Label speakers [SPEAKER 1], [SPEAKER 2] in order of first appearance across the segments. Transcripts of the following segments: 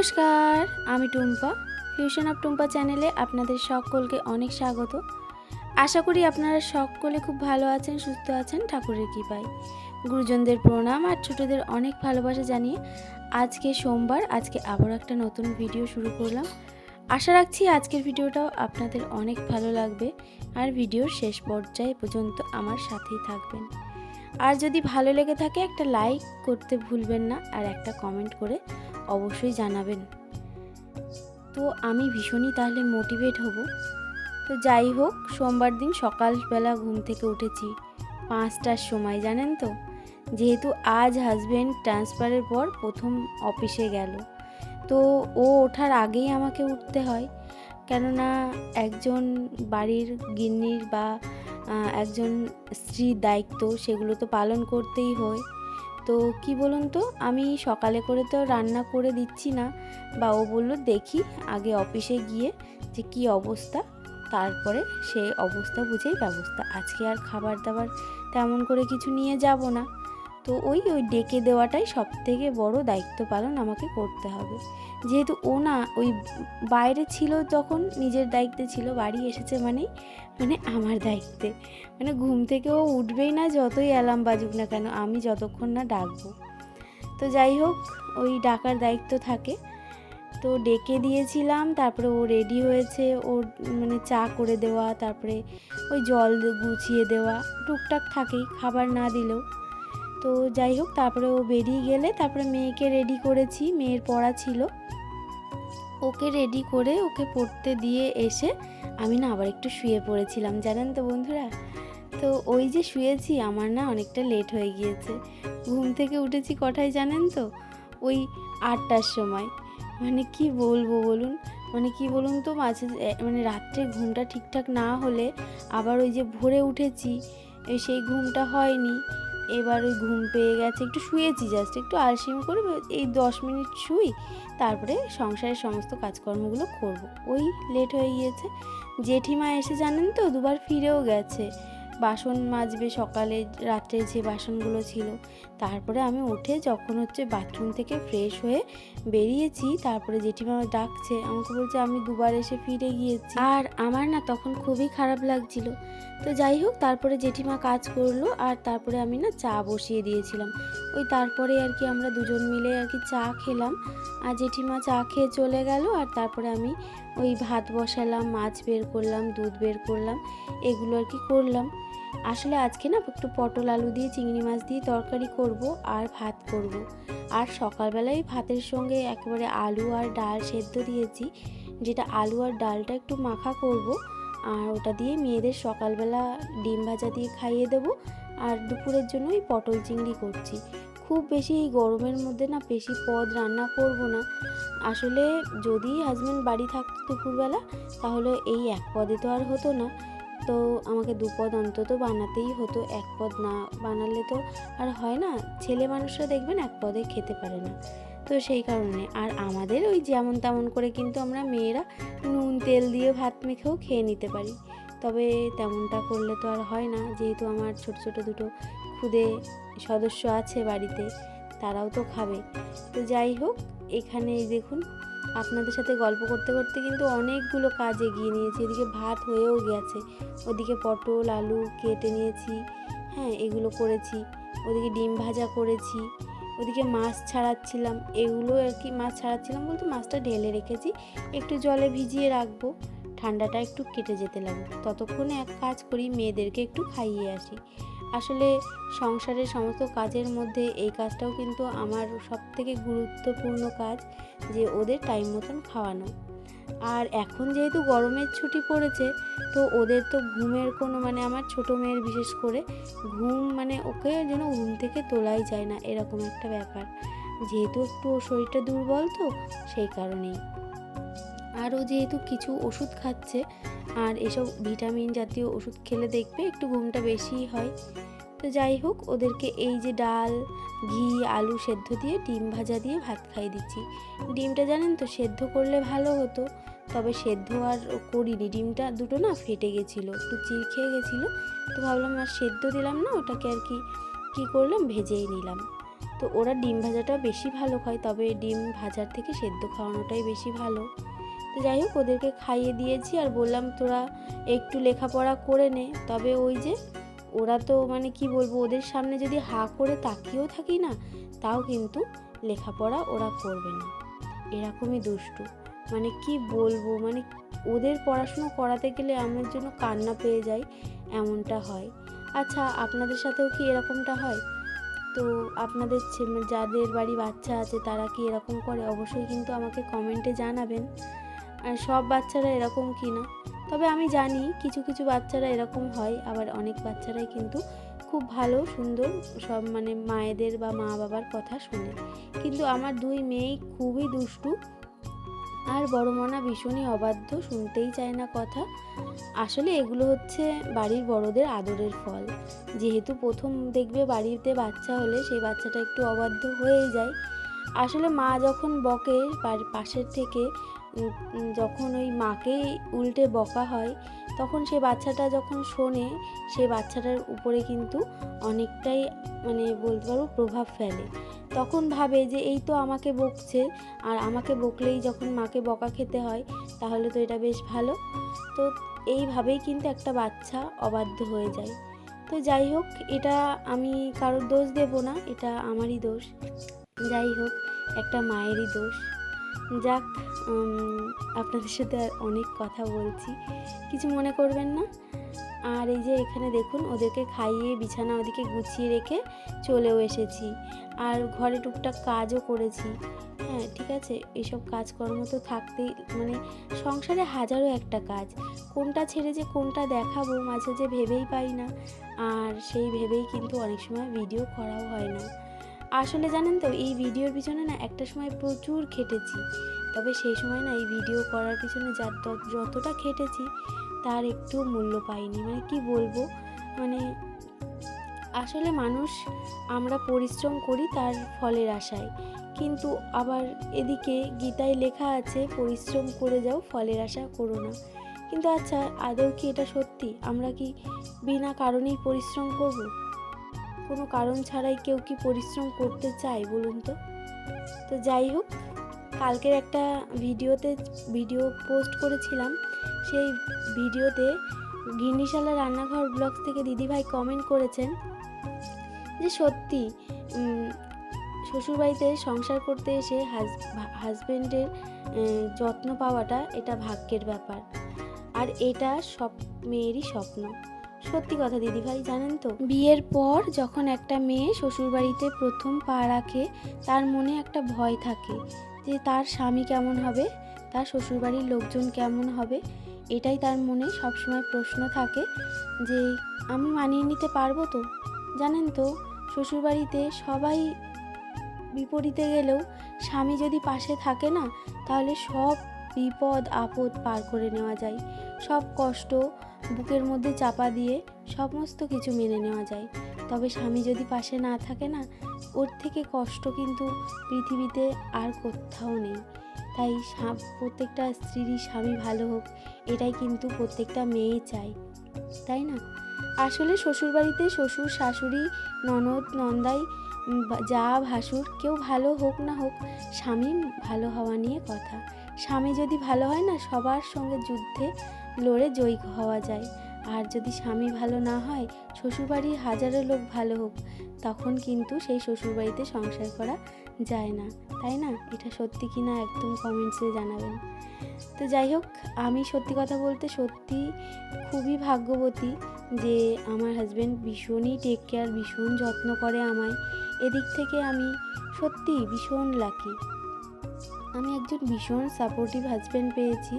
[SPEAKER 1] নমস্কার, আমি Tumpa. Fusion of Tumpa চ্যানেলে আপনাদের সকলকে অনেক স্বাগত। আশা করি আপনারা সকলে খুব ভালো আছেন, সুস্থ আছেন ঠাকুরের কৃপায়। গুরুজনদের প্রণাম আর ছোটদের অনেক ভালোবাসা জানিয়ে আজকে সোমবার, আজকে আবার একটা নতুন ভিডিও শুরু করলাম। আশা রাখছি আজকের ভিডিওটাও আপনাদের অনেক ভালো লাগবে আর ভিডিওর শেষ পর্যায়ে পর্যন্ত আমার সাথেই থাকবেন। আর যদি ভালো লেগে থাকে একটা লাইক করতে ভুলবেন না আর একটা কমেন্ট করে অবশ্যই জানাবেন। তো আমি ভীষণই তাহলে মোটিভেট হব। তো যাই হোক, সোমবার দিন সকালবেলা ঘুম থেকে উঠেছি 5টার সময়, জানেন তো, যেহেতু আজ হাজব্যান্ড ট্রান্সফারের পর প্রথম অফিসে গেল, তো ও ওঠার আগেই আমাকে উঠতে হয়। কেননা একজন বাড়ির গিন্নির বা একজন স্ত্রীর দায়িত্ব সেগুলো তো পালন করতেই হয়। তো কি বলুন তো, আমি সকালে করে তো রান্না করে দিচ্ছি না, বা ও বললো দেখি আগে অফিসে গিয়ে যে কি অবস্থা, তারপরে সেই অবস্থা বুঝেই ব্যবস্থা। আজকে আর খাবার দাবার তেমন করে কিছু নিয়ে যাব না, তো ওই ডেকে দেওয়াটাই সবথেকে বড় দায়িত্ব পালন আমাকে করতে হবে। যেহেতু ও না ওই বাইরে ছিল তখন নিজের দায়িত্বে ছিল, বাড়ি এসেছে মানে আমার দায়িত্বে, মানে ঘুম থেকে ও উঠবেই না যতই অ্যালার্ম বাজুক না কেন, আমি যতক্ষণ না ডাকবো। তো যাই হোক, ওই ডাকার দায়িত্ব থাকে, তো ডেকে দিয়েছিলাম। তারপরে ও রেডি হয়েছে, ওর মানে চা করে দেওয়া, তারপরে ওই জল গুছিয়ে দেওয়া, টুকটাক থাকেই খাবার না দিলেও। তো যাই হোক, তারপরে ও বেরিয়ে গেলে তারপরে মেয়েকে রেডি করেছি, মেয়ের পড়া ছিল, ওকে রেডি করে ওকে পড়তে দিয়ে এসে আমি না আবার একটু শুয়ে পড়েছিলাম, জানেন তো বন্ধুরা। তো ওই যে শুয়েছি, আমার না অনেকটা লেট হয়ে গিয়েছে। ঘুম থেকে উঠেছি কটায় জানেন তো, ওই 8টার সময়। মানে কি বলবো বলুন, মানে কি বলুন তো, মাঝে মানে রাত্রে ঘুমটা ঠিকঠাক না হলে আবার ওই যে ভোরে উঠেছি, সেই ঘুমটা হয়নি। এবার ওই ঘুম পেয়ে গেছে, একটু শুয়েছি, জাস্ট একটু আলসেমি করে এই 10 মিনিট শুই, তারপরে সংসারের সমস্ত কাজকর্মগুলো করব। ওই লেট হয়ে গিয়েছে। জেঠিমা এসে জানেন তো দুবার ফিরেও গেছে, বাসন মাজবে সকালে, রাত্রে যে বাসনগুলো ছিল। তারপরে আমি উঠে যখন বাথরুম থেকে ফ্রেশ হয়ে বেরিয়েছি, তারপরে জেঠিমা ডাকছে, আমাকে বলছে আমি দুবার এসে ফিরে গিয়েছি। আর আমার না তখন খুবই খারাপ লাগছিল। তো যাই হোক, তারপরে জেঠিমা কাজ করলো, আর তারপরে আমি না চা বসিয়ে দিয়েছিলাম। ওই তারপরে আর কি আমরা দুজন মিলে আর কি চা খেলাম, আর জেঠিমা চা খেয়ে চলে গেল। আর তারপরে আমি ওই ভাত বসালাম, মাছ বের করলাম, দুধ বের করলাম, এগুলো আর কি করলাম। আসলে আজকে না একটু পটল আলু দিয়ে চিংড়ি মাছ দিয়ে তরকারি করব আর ভাত করব। আর সকালবেলায় ভাতের সঙ্গে একেবারে আলু আর ডাল সেদ্ধ দিয়েছি, যেটা আলু আর ডালটা একটু মাখা করব, আর ওটা দিয়ে মেয়েদের সকালবেলা ডিম ভাজা দিয়ে খাইয়ে দেব। আর দুপুরের জন্য ওই পটল চিংড়ি করছি। খুব বেশি এই গরমের মধ্যে না বেশি পদ রান্না করব না। আসলে যদি হাজব্যান্ড বাড়ি থাকতো দুপুরবেলা, তাহলে এই এক পদে তো আর হতো না, তো আমাকে 2 পদ অন্তত বানাতেই হতো। 1 পদ না বানালে তো আর হয় না, ছেলে মানুষরা দেখবেন 1 পদে খেতে পারে না। তো সেই কারণে আর আমাদের ওই যেমন তেমন করে কিন্তু আমরা মেয়েরা নুন তেল দিয়ে ভাত মেখেও খেয়ে নিতে পারি, তবে তেমনটা করলে তো আর হয় না, যেহেতু আমার ছোট ছোট দুটো ক্ষুদে সদস্য আছে বাড়িতে, তারাও তো খাবে। তো যাই হোক, এখানে দেখুন আপনাদের সাথে গল্প করতে করতে কিন্তু অনেকগুলো কাজ এগিয়ে নিয়েছি। এদিকে ভাত হয়েও গেছে, ওদিকে পটল আলু কেটে নিয়েছি, হ্যাঁ এগুলো করেছি, ওদিকে ডিম ভাজা করেছি, ওদিকে মাছ ছাড়াচ্ছিলাম, এগুলো আর কি মাছ ছাড়াচ্ছিলাম বলতে মাছটা ঢেলে রেখেছি, একটু জলে ভিজিয়ে রাখবো, ঠান্ডাটা একটু কেটে যেতে লাগবে। ততক্ষণে এক কাজ করি, মেয়েদেরকে একটু খাইয়ে আসি। আসলে সংসারের সমস্ত কাজের মধ্যে এই কাজটাও কিন্তু আমার সবথেকে গুরুত্বপূর্ণ কাজ, যে ওদের টাইম মতন খাওয়ানো। আর এখন যেহেতু গরমের ছুটি পড়েছে, তো ওদের তো ঘুমের কোনো মানে আমার ছোটো মেয়ের বিশেষ করে ঘুম মানে ওকে যেন ঘুম থেকে তোলাই যায় না, এরকম একটা ব্যাপার, যেহেতু একটু ওর শরীরটা দুর্বল, তো সেই কারণেই। আর ও যেহেতু কিছু ওষুধ খাচ্ছে, আর এসব ভিটামিন জাতীয় ওষুধ খেলে দেখবে একটু ঘুমটা বেশিই হয়। তো যাই হোক, ওদেরকে এই যে ডাল ঘি আলু সেদ্ধ দিয়ে ডিম ভাজা দিয়ে ভাত খাইয়ে দিচ্ছি। ডিমটা জানেন তো সেদ্ধ করলে ভালো হতো, তবে সেদ্ধ আর করিনি, ডিমটা দুটো না ফেটে গেছিলো, একটু চির খেয়ে গেছিলো, তো ভাবলাম আর সেদ্ধ দিলাম না, ওটাকে আর কি করলাম, ভেজেই নিলাম। তো তো ওরা ডিম ভাজাটা বেশি ভালো খায়, তবে ডিম ভাজার থেকে সেদ্ধ খাওয়ানোটাই বেশি ভালো। তো যাই হোক ওদেরকে খাইয়ে দিয়েছি আর বললাম তোরা একটু লেখাপড়া করে নে। তবে ওই যে ওরা তো মানে কি বলবো, ওদের সামনে যদি হাঁ করে তাকিয়েও থাকি না, তাও কিন্তু লেখাপড়া ওরা করবে না, এরকমই দুষ্টু। মানে কি বলবো, মানে ওদের পড়াশুনো করাতে গেলে আমার জন্য কান্না পেয়ে যায়, এমনটা হয়। আচ্ছা, আপনাদের সাথেও কি এরকমটা হয়? তো আপনাদের যাদের বাড়ি বাচ্চা আছে তারা কি এরকম করে? অবশ্যই কিন্তু আমাকে কমেন্টে জানাবেন। আর সব বাচ্চারা এরকম কি না, তবে আমি জানি কিছু কিছু বাচ্চারা এরকম হয়, আবার অনেক বাচ্চারাই কিন্তু খুব ভালো সুন্দর সব মানে মায়েদের বা মা বাবার কথা শোনে। কিন্তু আমার 2 মেয়েই খুবই দুষ্টু, আর বড় মনা ভীষণই অবাধ্য, শুনতেই চায় না কথা। আসলে এগুলো হচ্ছে বাড়ির বড়দের আদরের ফল। যেহেতু প্রথম দেখবে বাড়িতে বাচ্চা হলে সেই বাচ্চাটা একটু অবাধ্য হয়েই যায়। আসলে মা যখন বকে পাশের থেকে, যখন ওই মাকেই উল্টে বকা হয়, তখন সে বাচ্চাটা যখন শোনে, সে বাচ্চাটার উপরে কিন্তু অনেকটাই মানে বলতে পারবো প্রভাব ফেলে। তখন ভাবে যে এই তো আমাকে বকছে, আর আমাকে বকলেই যখন মাকে বকা খেতে হয়, তাহলে তো এটা বেশ ভালো। তো এইভাবেই কিন্তু একটা বাচ্চা অবাধ্য হয়ে যায়। তো যাই হোক, এটা আমি কারোর দোষ দেব না, এটা আমারই দোষ। যাই হোক, একটা মায়েরই দোষ। যাক, আপনাদের সাথে আর অনেক কথা বলছি, কিছু মনে করবেন না। আর এই যে এখানে দেখুন ওদেরকে খাইয়ে বিছানা ওদিকে গুছিয়ে রেখে চলেও এসেছি, আর ঘরে টুকটাক কাজও করেছি। হ্যাঁ ঠিক আছে, এইসব কাজকর্ম তো থাকতেই, মানে সংসারে হাজারো একটা কাজ, কোনটা ছেড়ে যে কোনটা দেখাবো মাঝে যে ভেবেই পাই না, আর সেই ভেবেই কিন্তু অনেক সময় ভিডিও করাও হয় না। আসলে জানেন তো, এই ভিডিওর পিছনে না একটা সময় প্রচুর খেটেছি, তবে সেই সময় না এই ভিডিও করার পিছনে যতটা খেটেছি তার একটু মূল্য পাইনি। মানে কি বলবো, মানে আসলে মানুষ, আমরা পরিশ্রম করি তার ফলের আশায়, কিন্তু আবার এদিকে গীতায় লেখা আছে পরিশ্রম করে যাও, ফলের আশা করো না। কিন্তু আচ্ছা, আদৌ কি এটা সত্যি? আমরা কি বিনা কারণেই পরিশ্রম করব? কোনো কারণ ছাড়াই কেউ কি পরিশ্রম করতে চায় বলুন তো? তো যাই হোক, কালকের একটা ভিডিও পোস্ট করেছিলাম, সেই ভিডিওতে গিন্নিশালা রান্নাঘর ব্লগস থেকে দিদিভাই কমেন্ট করেছেন যে সত্যি শ্বশুরবাড়িতে সংসার করতে এসে হাজব্যান্ডের যত্ন পাওয়াটা এটা ভাগ্যের ব্যাপার, আর এটা সব মেয়েরই স্বপ্ন। সত্যি কথা দিদিভাই, জানেন তো, বিয়ের পর যখন একটা মেয়ে শ্বশুরবাড়িতে প্রথম পা রাখে, তার মনে একটা ভয় থাকে যে তার স্বামী কেমন হবে, তার শ্বশুরবাড়ির লোকজন কেমন হবে, এটাই তার মনে সবসময় প্রশ্ন থাকে যে আমি মানিয়ে নিতে পারবো তো। জানেন তো, শ্বশুরবাড়িতে সবাই বিপরীতে গেলেও স্বামী যদি পাশে থাকে না, তাহলে সব বিপদ আপদ পার করে নেওয়া যায়, সব কষ্ট বুকের মধ্যে চাপা দিয়ে সমস্ত কিছু মেনে নেওয়া যায়। তবে স্বামী যদি পাশে না থাকে না, ওর থেকে কষ্ট কিন্তু পৃথিবীতে আর কোথাও নেই। তাই প্রত্যেকটা স্ত্রীরই স্বামী ভালো হোক, এটাই কিন্তু প্রত্যেকটা মেয়ে চায়, তাই না? আসলে শ্বশুরবাড়িতে শ্বশুর শাশুড়ি ননদ নন্দাই যা ভাসুর কেউ ভালো হোক না হোক, স্বামী ভালো হওয়া নিয়ে কথা। স্বামী যদি ভালো হয় না, সবার সঙ্গে যুদ্ধে লড়ে জয়ী হওয়া যায়। আর যদি স্বামী ভালো না হয়, শ্বশুরবাড়ির হাজারো লোক ভালো হোক, তখন কিন্তু সেই শ্বশুরবাড়িতে সংসার করা যায় না, তাই না? এটা সত্যি কি না একদম কমেন্টসে জানাবেন। তো যাই হোক, আমি সত্যি কথা বলতে সত্যি খুবই ভাগ্যবতী যে আমার হাজব্যান্ড ভীষণই টেক কেয়ার, ভীষণ যত্ন করে আমায়। এদিক থেকে আমি সত্যি ভীষণ লাকি, আমি একজন ভীষণ সাপোর্টিভ হাজব্যান্ড পেয়েছি।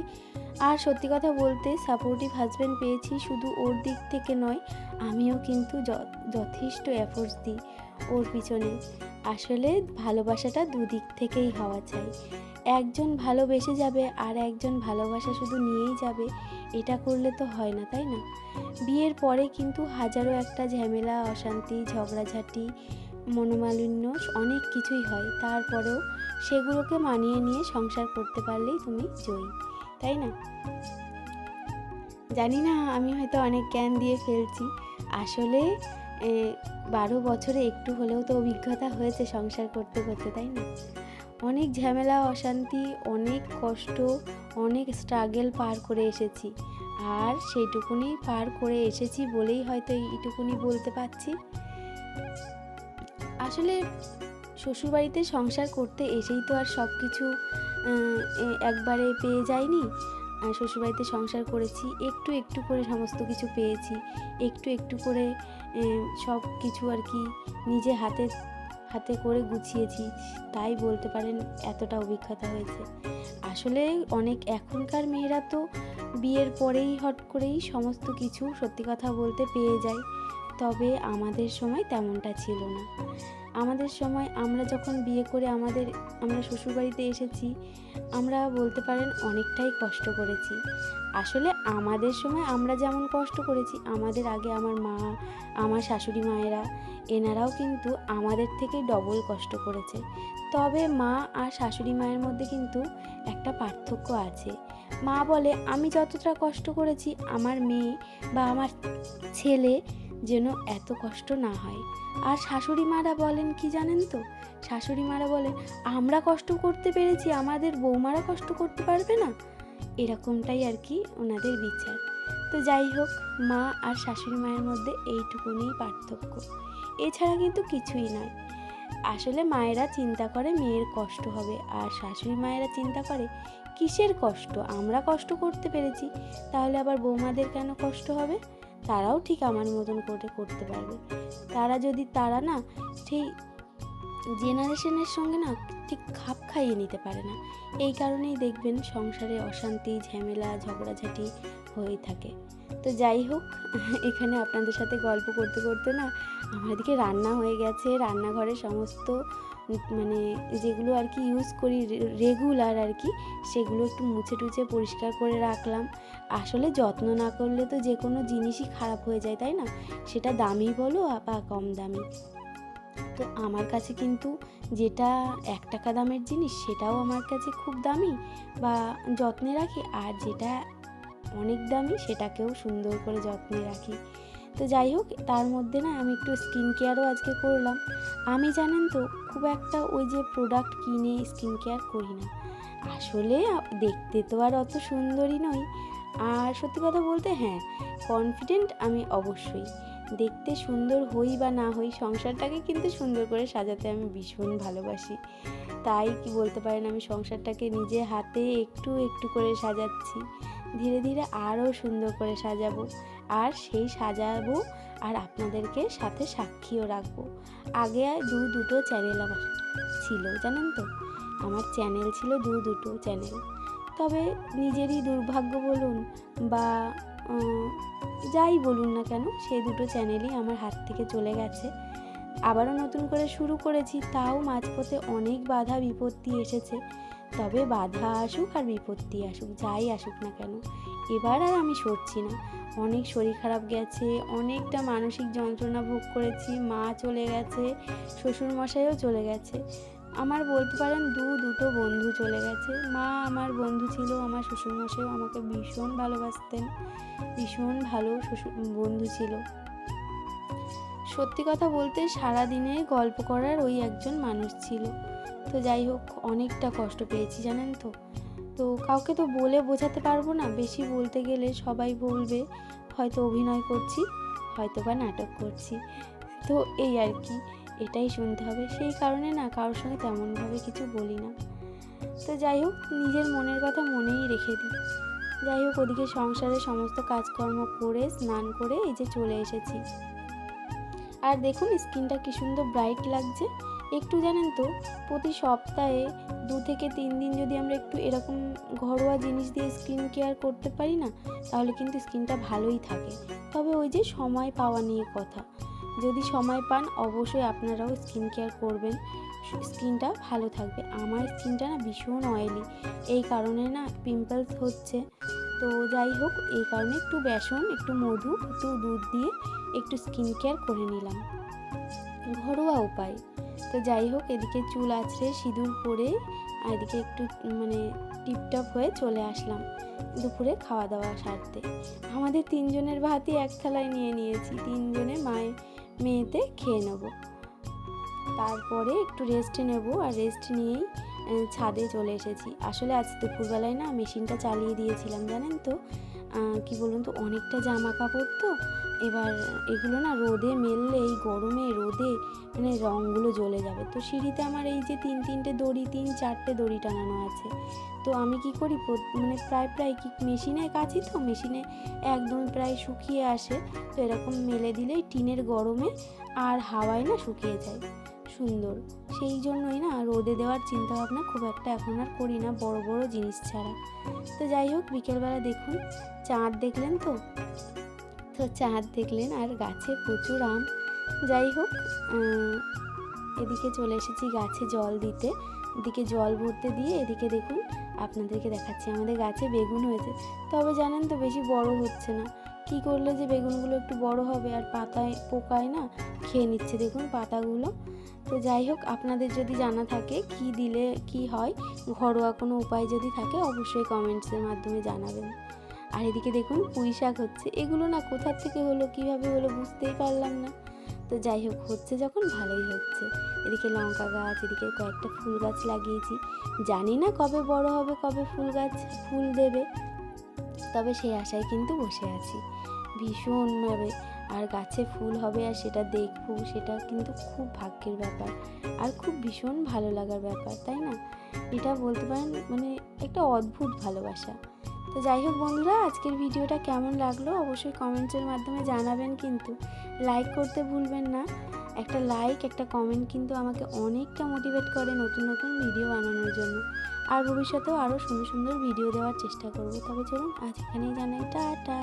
[SPEAKER 1] আর সত্যি কথা বলতে সাপোর্টিভ হাজব্যান্ড পেয়েছি শুধু ওর দিক থেকে নয়, আমিও কিন্তু যথেষ্ট এফোর্টস দিই ওর পিছনে। আসলে ভালোবাসাটা দুদিক থেকেই হওয়া চাই, একজন ভালোবেসে যাবে আর একজন ভালোবাসা শুধু নিয়েই যাবে, এটা করলে তো হয় না, তাই না? বিয়ের পরে কিন্তু হাজারো একটা ঝামেলা, অশান্তি, ঝগড়াঝাটি, মনোমালিন্য অনেক কিছুই হয়, তারপরেও সেগুলোকে মানিয়ে নিয়ে সংসার করতে পারলেই তুমি জয়ী, তাই না? জানি না, আমি হয়তো অনেক জ্ঞান দিয়ে ফেলছি। আসলে 12 বছরে একটু হলেও তো অভিজ্ঞতা হয়েছে সংসার করতে করতে, তাই না? অনেক ঝামেলা, অশান্তি, অনেক কষ্ট, অনেক স্ট্রাগল পার করে এসেছি। আর সেইটুকুনি পার করে এসেছি বলেই হয়তো এইটুকুনি বলতে পারছি। আসলে শ্বশুরবাড়িতে সংসার করতে এসেই তো আর সব কিছু একবারে পেয়ে যাইনি। শ্বশুরবাড়িতে সংসার করেছি, একটু একটু করে সমস্ত কিছু পেয়েছি, একটু একটু করে সব কিছু আর কি নিজে হাতে হাতে করে গুছিয়েছি, তাই বলতে পারেন এতটা অভিজ্ঞতা হয়েছে। আসলে অনেক এখনকার মেয়েরা তো বিয়ের পরেই হট করেই সমস্ত কিছু সত্যি কথা বলতে পেয়ে যায়, তবে আমাদের সময় তেমনটা ছিল না। আমাদের সময় আমরা যখন বিয়ে করে আমরা শ্বশুরবাড়িতে এসেছি, আমরা বলতে পারেন অনেকটাই কষ্ট করেছি। আসলে আমাদের সময় আমরা যেমন কষ্ট করেছি, আমাদের আগে আমার মা, আমার শাশুড়ি মায়েরা, এনারাও কিন্তু আমাদের থেকে ডবল কষ্ট করেছে। তবে মা আর শাশুড়ি মায়ের মধ্যে কিন্তু একটা পার্থক্য আছে। মা বলে আমি যতটা কষ্ট করেছি আমার মেয়ে বা আমার ছেলে যেন এত কষ্ট না হয়। আর শাশুড়ি মারা বলেন কি জানেন তো, শাশুড়ি মারা বলেন আমরা কষ্ট করতে পেরেছি, আমাদের বৌমারা কষ্ট করতে পারবে না, এরকমটাই আর কি ওনাদের বিচার। তো যাই হোক, মা আর শাশুড়ি মায়ের মধ্যে এইটুকুনি পার্থক্য, এছাড়া কিন্তু কিছুই নয়। আসলে মায়েরা চিন্তা করে মেয়ের কষ্ট হবে, আর শাশুড়ি মায়েরা চিন্তা করে কিসের কষ্ট, আমরা কষ্ট করতে পেরেছি, তাহলে আবার বৌমাদের কেন কষ্ট হবে, তারাও ঠিক আমার মতন করে করতে পারবে। তারা না সেই জেনারেশনের সঙ্গে না ঠিক খাপ খাইয়ে নিতে পারে না, এই কারণেই দেখবেন সংসারে অশান্তি, ঝামেলা, ঝগড়াঝাটি হয়ে থাকে। তো যাই হোক, এখানে আপনাদের সাথে গল্প করতে করতে না আমার এদিকে রান্না হয়ে গেছে। রান্নাঘরে সমস্ত মানে যেগুলো আর কি ইউজ করি রেগুলার আর কি, সেগুলো একটু মুছে টুছে পরিষ্কার করে রাখলাম। আসলে যত্ন না করলে তো যে কোনো জিনিসই খারাপ হয়ে যায়, তাই না? সেটা দামি বলো বা কম দামি। তো আমার কাছে কিন্তু যেটা 1 টাকা দামের জিনিস সেটাও আমার কাছে খুব দামি বা যত্নে রাখি, আর যেটা অনেক দামি সেটাকেও সুন্দর করে যত্নে রাখি। তো যাই হোক, তার মধ্যে না আমি একটু স্কিন কেয়ারও আজকে করলাম। আমি জানেন তো খুব একটা ওই যে প্রোডাক্ট কিনে স্কিন কেয়ার করি না। আসলে দেখতে তো আর অত সুন্দরী নই, আর সত্যি কথা বলতে হ্যাঁ, কনফিডেন্ট আমি অবশ্যই। দেখতে সুন্দর হই বা না হই, সংসারটাকে কিন্তু সুন্দর করে সাজাতে আমি ভীষণ ভালোবাসি। তাই কি বলতে পারেন, আমি সংসারটাকে নিজে হাতে একটু একটু করে সাজাচ্ছি। ধীরে ধীরে আরও সুন্দর করে সাজাবো, আর সেই সাজাবো আর আপনাদেরকে সাথে সাক্ষীও রাখবো। আগে দুটো চ্যানেল আমার ছিল, জানেন তো, আমার চ্যানেল ছিল দুটো চ্যানেল। তবে নিজেরই দুর্ভাগ্য বলুন বা যাই বলুন না কেন, সেই দুটো চ্যানেলই আমার হাত থেকে চলে গেছে। আবারও নতুন করে শুরু করেছি, তাও মাঝপথে অনেক বাধা বিপত্তি এসেছে। তবে বাধা আসুক আর বিপত্তি আসুক, যাই আসুক না কেন, এবার আর আমি সরছি না। অনেক শরীর খারাপ গেছে, অনেকটা মানসিক যন্ত্রণা ভোগ করেছি, মা চলে গেছে, শ্বশুরমশাইও চলে গেছে, আমার বলতে পারেন দুটো বন্ধু চলে গেছে। মা আমার বন্ধু ছিল, আমার শ্বশুরমশাইও আমাকে ভীষণ ভালোবাসতেন, ভীষণ ভালো বন্ধু ছিল। সত্যি কথা বলতে সারাদিনে গল্প করার ওই একজন মানুষ ছিল। তো যাই হোক, অনেকটা কষ্ট পেয়েছি জানেন তো। তো কাউকে তো বলে বোঝাতে পারবো না, বেশি বলতে গেলে সবাই বলবে হয়তো অভিনয় করছি, হয়তো বা নাটক করছি। তো এই আর কি, এটাই শুনতে হবে, সেই কারণে না কারোর সঙ্গে তেমনভাবে কিছু বলি না। তো যাই হোক, নিজের মনের কথা মনেই রেখে দিই। যাই হোক, ওদিকে সংসারে সমস্ত কাজকর্ম করে স্নান করে এই যে চলে এসেছি। আর দেখুন স্কিনটা কি সুন্দর ব্রাইট লাগছে। একটু জানেন তো, প্রতি সপ্তাহে 2 থেকে 3 দিন যদি আমরা একটু এরকম ঘরোয়া জিনিস দিয়ে স্কিন কেয়ার করতে পারি না, তাহলে কিন্তু স্কিনটা ভালোই থাকে। তবে ওই যে সময় পাওয়া নিয়ে কথা, যদি সময় পান অবশ্যই আপনারাও স্কিন কেয়ার করবেন, স্কিনটা ভালো থাকবে। আমার স্কিনটা না ভীষণ অয়েলি, এই কারণে না পিম্পলস হচ্ছে। তো যাই হোক, এই কারণে একটু বেসন, একটু মধু, একটু দুধ দিয়ে একটু স্কিন কেয়ার করে নিলাম, ঘরোয়া উপায়। তো যাই হোক, এদিকে চুল আঁচড়ে সিঁদুর পরে আর এদিকে একটু মানে টিপটপ হয়ে চলে আসলাম দুপুরে খাওয়া দাওয়া সারতে। আমাদের 3 জনের ভাতই এক থালায় নিয়ে নিয়েছি, 3 জনে মেয়েতে খেয়ে নেব। তারপরে একটু রেস্ট নেব, আর রেস্ট নিয়েই ছাদে চলে এসেছি। আসলে আজ দুপুরবেলায় না মেশিনটা চালিয়ে দিয়েছিলাম, জানেন তো কি বলুন তো, অনেকটা জামা কাপড় তো, এবার এগুলো না রোদে মেললে, এই গরমে রোদে মানে রঙগুলো জ্বলে যাবে। তো সিঁড়িতে আমার এই যে 3-4টে দড়ি টানানো আছে। তো আমি কি করি, মানে প্রায় কি মেশিনে কাচি, তো মেশিনে একদম প্রায় শুকিয়ে আসে। তো এরকম মেলে দিলেই টিনের গরমে আর হাওয়ায় না শুকিয়ে যায় সুন্দর। সেই জন্যই না রোদে দেওয়ার চিন্তাভাবনা খুব একটা এখন আর করি না, বড় বড় জিনিস ছাড়া। তো যাই হোক, বিকেলবেলা দেখুন চাঁদ দেখলেন তো চাঁদ দেখলেন, আর গাছে প্রচুর আম। যাই হোক, এদিকে চলে এসেছি গাছে জল দিতে। এদিকে জল ভরতে দিয়ে এদিকে দেখুন আপনাদেরকে দেখাচ্ছি, আমাদের গাছে বেগুন হয়েছে। তবে জানেন তো বেশি বড় হচ্ছে না। কি করলে যে বেগুনগুলো একটু বড় হবে, আর পাতায় পোকায় না খেয়ে নিচ্ছে দেখুন পাতাগুলো। তো যাই হোক, আপনাদের যদি জানা থাকে কি দিলে কি হয়, ঘরোয়া কোনো উপায় যদি থাকে অবশ্যই কমেন্টসের মাধ্যমে জানাবেন। আর এদিকে দেখুন পুঁই শাক হচ্ছে। এগুলো না কোথার থেকে হলো, কিভাবে হলো বুঝতেই পারলাম না। তো যাই হোক, হচ্ছে যখন ভালোই হচ্ছে। এদিকে লঙ্কা গাছ, এদিকে কয়েকটা ফুল গাছ লাগিয়েছি। জানি না কবে বড় হবে, কবে ফুল দেবে, তবে সেই আশায় কিন্তু বসে আছি ভীষণভাবে। আর গাছে ফুল হবে আর সেটা দেখবো, সেটা কিন্তু খুব ভাগ্যের ব্যাপার, আর খুব ভীষণ ভালো লাগার ব্যাপার, তাই না? এটা বলতে পারেন মানে একটা অদ্ভুত ভালোবাসা। তো যাই হোক বন্ধুরা, আজকের ভিডিওটা কেমন লাগলো অবশ্যই কমেন্টসের মাধ্যমে জানাবেন, কিন্তু লাইক করতে ভুলবেন না। একটা লাইক, একটা কমেন্ট কিন্তু আমাকে অনেকটা মোটিভেট করে নতুন নতুন ভিডিও বানানোর জন্য। আর ভবিষ্যতেও আরও সুন্দর সুন্দর ভিডিও দেওয়ার চেষ্টা করব। তবে চলুন আজ এখানেই জানাই টাটা।